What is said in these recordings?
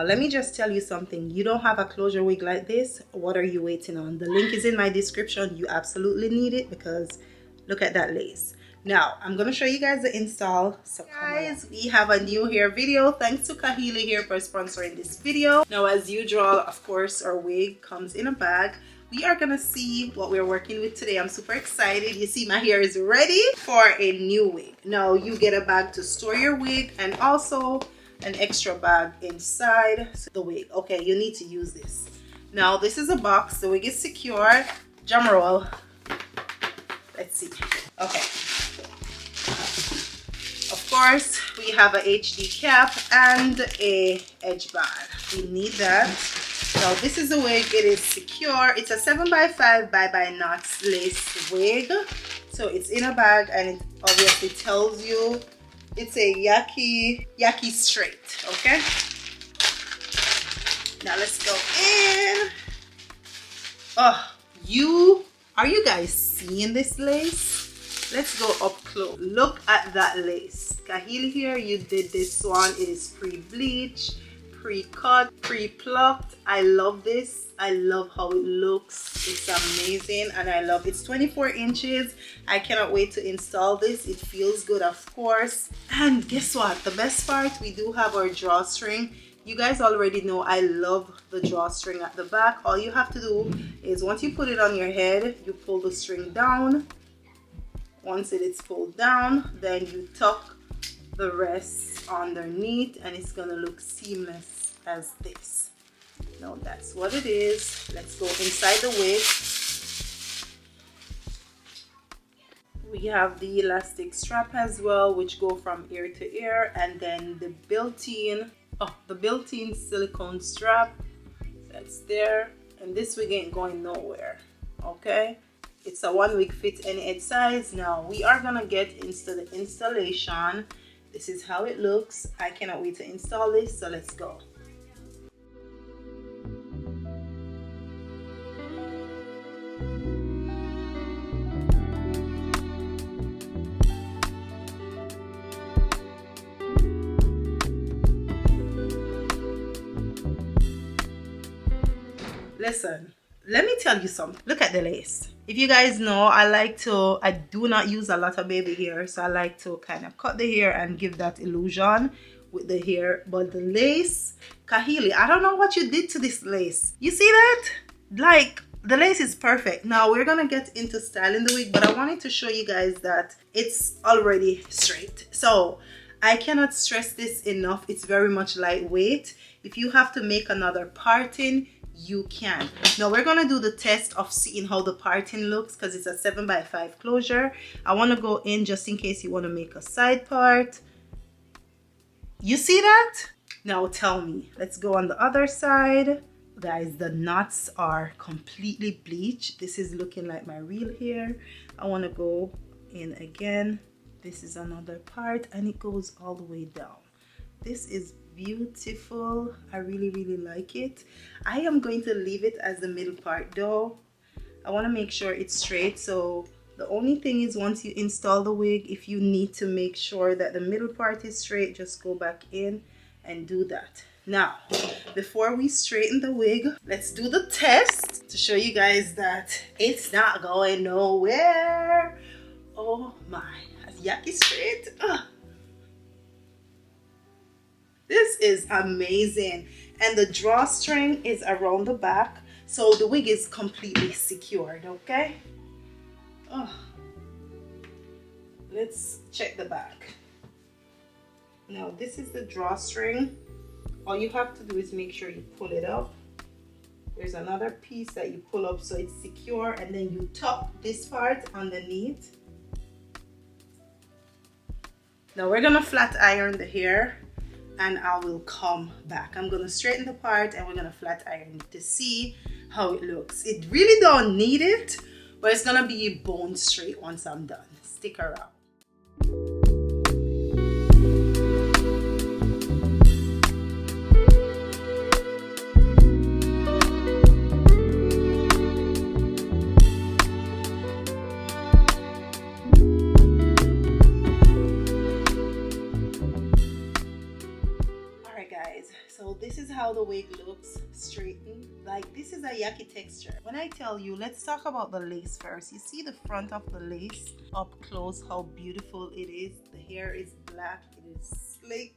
let me just tell you something. You don't have a closure wig like this, what are you waiting on? The link is in my description. You absolutely need it because look at that lace. Now I'm gonna show you guys the install. So guys, we have a new hair video. Thanks to Klaiyi here for sponsoring this video. Now as usual, of course, our wig comes in a bag. We are gonna see what we're working with today. I'm super excited. You see my hair is ready for a new wig. Now you get a bag to store your wig and also an extra bag inside the wig. Okay, you need to use this. Now this is a box. The wig is secure. Drum roll. Let's see. Okay. Of course, we have a HD cap and a edge band. We need that. Now this is the wig. It is secure. It's a 7x5 bye knots lace wig. So it's in a bag and it obviously tells you it's a Yaki straight. Okay. Now let's go in. Oh, are you guys seeing this lace? Let's go up close. Look at that lace. Klaiyi here, you did this one. It is pre-bleached, pre-cut, pre-plucked. I love this. I love how it looks. It's amazing and I love it's 24 inches. I cannot wait to install this. It feels good, of course. And guess what? The best part, we do have our drawstring. You guys already know I love the drawstring at the back. All you have to do is once you put it on your head, you pull the string down. Once it is pulled down, then you tuck the rest underneath and it's gonna look seamless as this. Now that's what it is. Let's go inside the wig. We have the elastic strap as well, which go from ear to ear, and then the built-in silicone strap that's there. And this wig ain't going nowhere. Okay. It's a one wig fit any head size. Now we are gonna get into the installation. This is how it looks. I cannot wait to install this, so let's go. Listen, let me tell you something. Look at the lace. If you guys know, I do not use a lot of baby hair, so I like to kind of cut the hair and give that illusion with the hair. But the lace, Klaiyi, I don't know what you did to this lace. You see that? Like, the lace is perfect. Now we're gonna get into styling the wig, but I wanted to show you guys that it's already straight. So I cannot stress this enough. It's very much lightweight. If you have to make another parting, you can. Now we're gonna do the test of seeing how the parting looks because it's a 7x5 closure. I want to go in just in case you want to make a side part. You see that? Now tell me. Let's go on the other side. Guys, the knots are completely bleached. This is looking like my real hair. I want to go in again. This is another part and it goes all the way down. This is beautiful. I really like it. I am going to leave it as the middle part though. I want to make sure it's straight. So the only thing is once you install the wig, if you need to make sure that the middle part is straight, just go back in and do that. Now before we straighten the wig, let's do the test to show you guys that it's not going nowhere. Oh my, that's Yaki straight. This is amazing. And the drawstring is around the back, so the wig is completely secured. Okay. Let's check the back. Now this is the drawstring. All you have to do is make sure you pull it up. There's another piece that you pull up so it's secure, and then you tuck this part underneath. Now we're gonna flat iron the hair and I will come back. I'm gonna straighten the part and we're gonna flat iron to see how it looks. It really don't need it, but it's gonna be bone straight once I'm done. Stick around. So this is how the wig looks straightened. Like, this is a Yaki texture. When I tell you, let's talk about the lace first. You see the front of the lace up close, how beautiful it is. The hair is black, it is slick,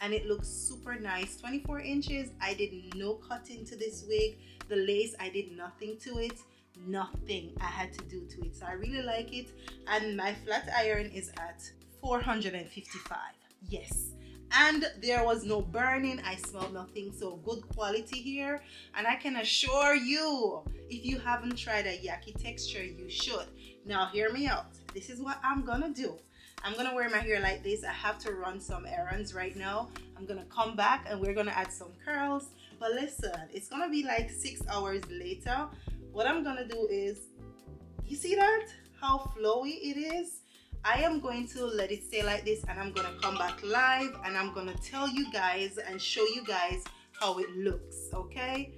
and it looks super nice. 24 inches. I did no cutting to this wig. The lace, I did nothing to it. Nothing I had to do to it. So I really like it. And my flat iron is at 455. Yes. And there was no burning. I smelled nothing. So good quality here. And I can assure you, if you haven't tried a Yaki texture, you should. Now hear me out. This is what I'm gonna do. I'm gonna wear my hair like this. I have to run some errands right now. I'm gonna come back and we're gonna add some curls. But listen, it's gonna be like 6 hours later. What I'm gonna do is, you see that? How flowy it is? I am going to let it stay like this and I'm gonna come back live and I'm gonna tell you guys and show you guys how it looks, okay?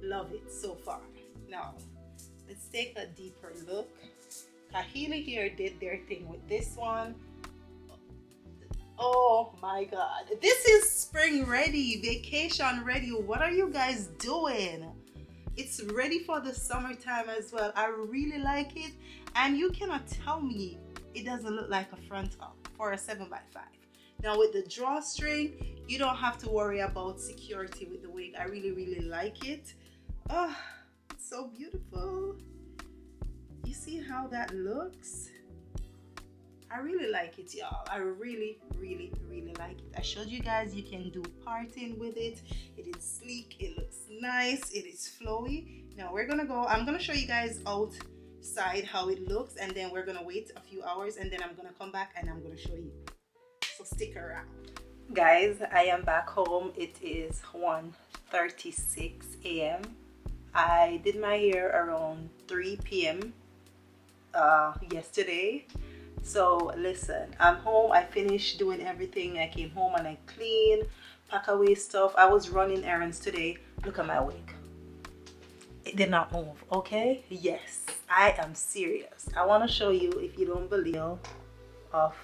Love it so far. Now, let's take a deeper look. Kahili here did their thing with this one. Oh my God. This is spring ready, vacation ready. What are you guys doing? It's ready for the summertime as well. I really like it. And you cannot tell me it doesn't look like a frontal for a 7x5. Now with the drawstring, you don't have to worry about security with the wig. I really, really like it. Oh, it's so beautiful. You see how that looks? I really like it, y'all. I really, really, really like it. I showed you guys you can do parting with it. It is sleek, it looks nice, it is flowy. Now we're gonna go, I'm gonna show you guys outside how it looks, and then we're gonna wait a few hours and then I'm gonna come back and I'm gonna show you. So stick around. Guys, I am back home. It is 1:36 a.m. I did my hair around 3 p.m. Yesterday. So listen, I'm home. I finished doing everything. I came home and I cleaned, pack away stuff. I was running errands today. Look at my wig. It did not move, okay? Yes, I am serious. I want to show you, if you don't believe, off.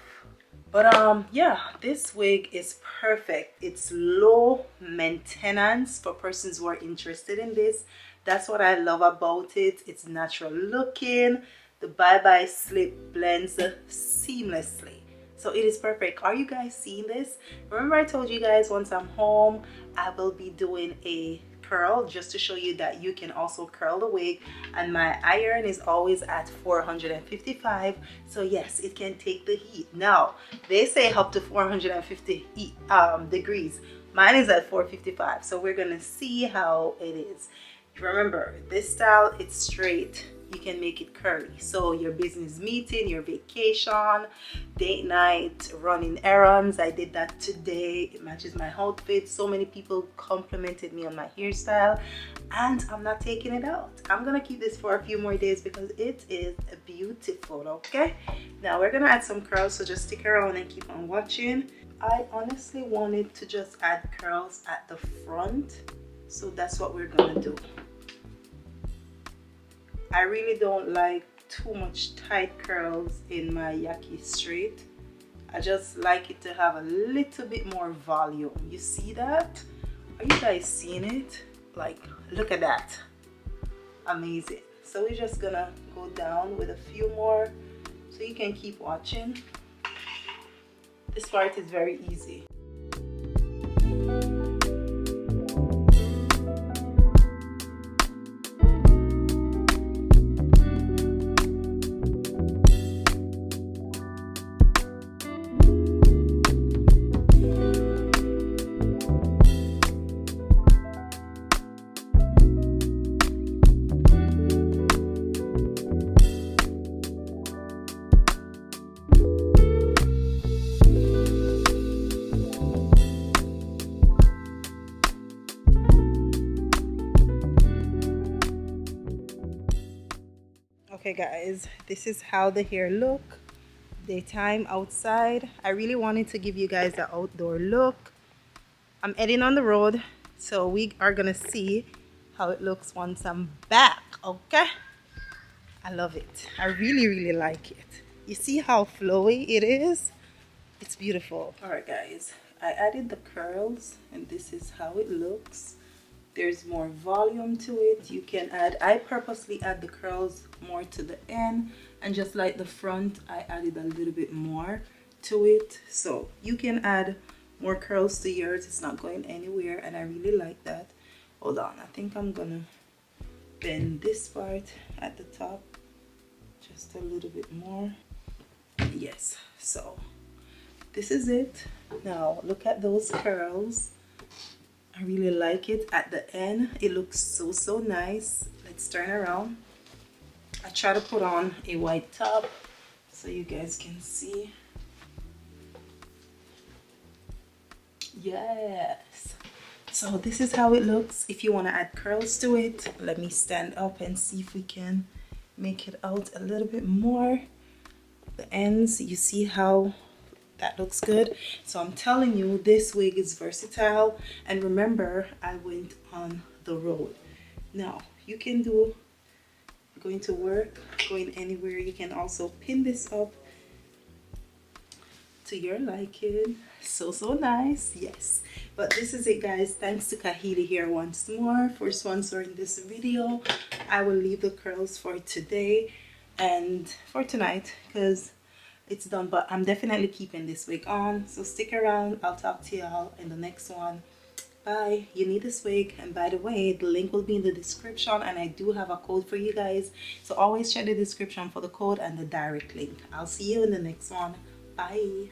But yeah, this wig is perfect. It's low maintenance for persons who are interested in this. That's what I love about it. It's natural looking. The bye-bye slip blends seamlessly. So it is perfect. Are you guys seeing this? Remember I told you guys once I'm home, I will be doing a curl just to show you that you can also curl the wig. And my iron is always at 455. So yes, it can take the heat. Now, they say up to 450 degrees. Mine is at 455. So we're gonna see how it is. Remember, this style, it's straight. You can make it curly. So your business meeting, your vacation, date night, running errands. I did that today. It matches my outfit. So many people complimented me on my hairstyle and I'm not taking it out. I'm gonna keep this for a few more days because it is beautiful, okay? Now we're gonna add some curls, so just stick around and keep on watching. I honestly wanted to just add curls at the front, so that's what we're gonna do. I really don't like too much tight curls in my Yaki straight. I just like it to have a little bit more volume. You see that? Are you guys seeing it? Like, look at that. Amazing. So we're just gonna go down with a few more so you can keep watching. This part is very easy. Okay guys, this is how the hair look daytime outside. I really wanted to give you guys the outdoor look. I'm heading on the road, so we are gonna see how it looks once I'm back. Okay, I love it. I really like it. You see how flowy it is? It's beautiful. All right guys, I added the curls, and this is how it looks. There's more volume to it. You can add, I purposely add the curls more to the end, and just like the front, I added a little bit more to it. So you can add more curls to yours. It's not going anywhere, and I really like that. Hold on, I think I'm gonna bend this part at the top just a little bit more. Yes, so this is it. Now look at those curls. I really like it. At the end, it looks so nice. Let's turn around. I try to put on a white top so you guys can see. Yes. So this is how it looks. If you want to add curls to it, let me stand up and see if we can make it out a little bit more. The ends, you see how that looks good. So I'm telling you, this wig is versatile. And remember, I went on the road. Now you can do going to work, going anywhere. You can also pin this up to your liking. So nice. Yes, but this is it, guys. Thanks to Klaiyi here once more for sponsoring this video. I will leave the curls for today and for tonight because it's done, but I'm definitely keeping this wig on. So stick around. I'll talk to y'all in the next one. Bye. You need this wig, and by the way, the link will be in the description, and I do have a code for you guys, so always check the description for the code and the direct link. I'll see you in the next one. Bye.